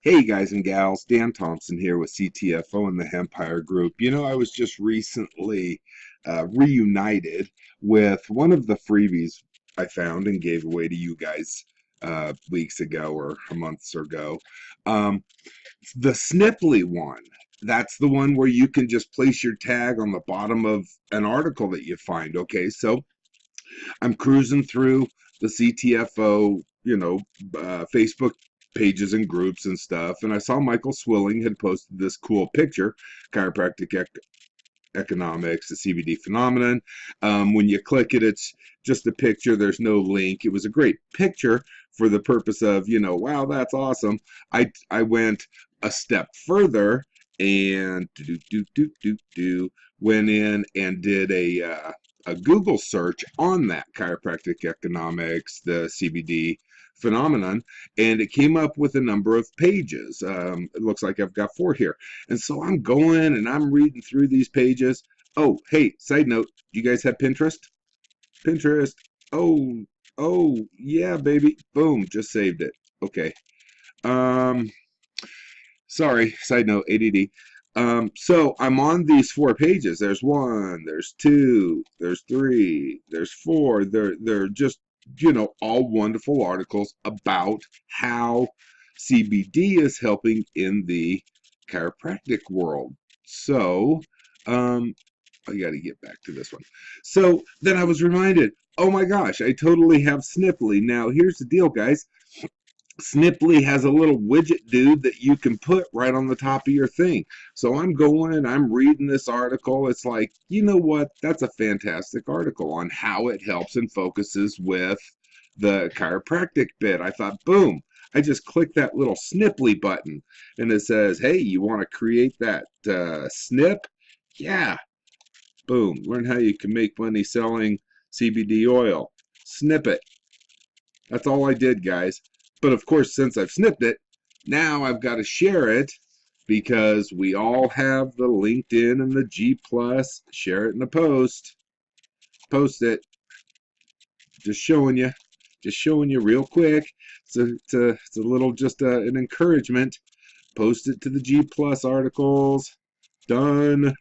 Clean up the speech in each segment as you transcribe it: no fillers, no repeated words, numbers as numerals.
Hey guys and gals, Dan Thompson here with CTFO and the Hempire Group. You know, I was just recently reunited with one of the freebies I found and gave away to you guys weeks ago or a month ago. Um, the Sniply one. That's the one where you can just place your tag on the bottom of an article that you find. Okay, so I'm cruising through the CTFO, Facebook pages and groups and stuff, and I saw Michael Swilling had posted this cool picture, chiropractic economics, the CBD phenomenon. When you click it, it's just a picture. There's no link. It was a great picture for the purpose of, wow, that's awesome. I went a step further and went in and did a Google search on that chiropractic economics, the CBD phenomenon, and it came up with a number of pages. It looks like I've got 4 here. And so I'm going and I'm reading through these pages. Oh, hey, side note, do you guys have Pinterest? Pinterest. Oh, yeah, baby. Boom, just saved it. Okay. Sorry, side note, ADD. So I'm on these 4 pages. There's 1, there's 2, there's 3, there's 4. They're just, all wonderful articles about how CBD is helping in the chiropractic world. So, I got to get back to this one. So then I was reminded, oh my gosh, I totally have Sniply. Now, here's the deal, guys. Sniply has a little widget dude that you can put right on the top of your thing. So I'm going and I'm reading this article. It's like, you know what? That's a fantastic article on how it helps and focuses with the chiropractic bit. I thought, boom, I just clicked that little Sniply button and it says, hey, you want to create that snip? Yeah. Boom. Learn how you can make money selling CBD oil. Snip it. That's all I did, guys. But of course, since I've snipped it, now I've got to share it because we all have the LinkedIn and the G+. Share it in a post. Post it. Just showing you real quick. It's a little, just an encouragement. Post it to the G+ articles. Done.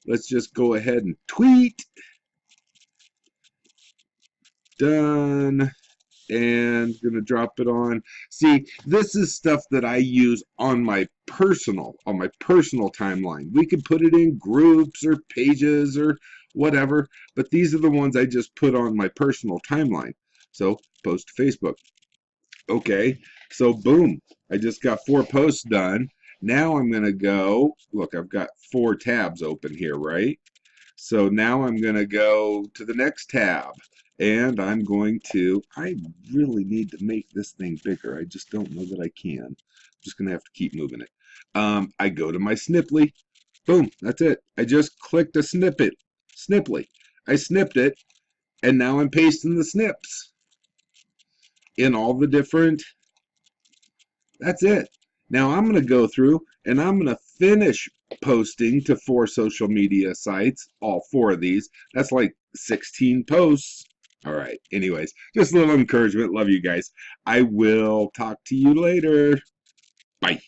Let's just go ahead and tweet. Done. And gonna drop it on. See, this is stuff that I use on my personal timeline. We could put it in groups or pages or whatever, but these are the ones I just put on my personal timeline. So post to Facebook. Okay, so boom, I just got 4 posts done. Now I'm gonna go, look, I've got 4 tabs open here, right? So now I'm gonna go to the next tab. And I'm going to, I really need to make this thing bigger. I just don't know that I can. I'm just going to have to keep moving it. I go to my Sniply. Boom, that's it. I just clicked a snippet. Sniply. I snipped it, and now I'm pasting the snips in all the different, that's it. Now I'm going to go through, and I'm going to finish posting to 4 social media sites, all 4 of these. That's like 16 posts. All right. Anyways, just a little encouragement. Love you guys. I will talk to you later. Bye.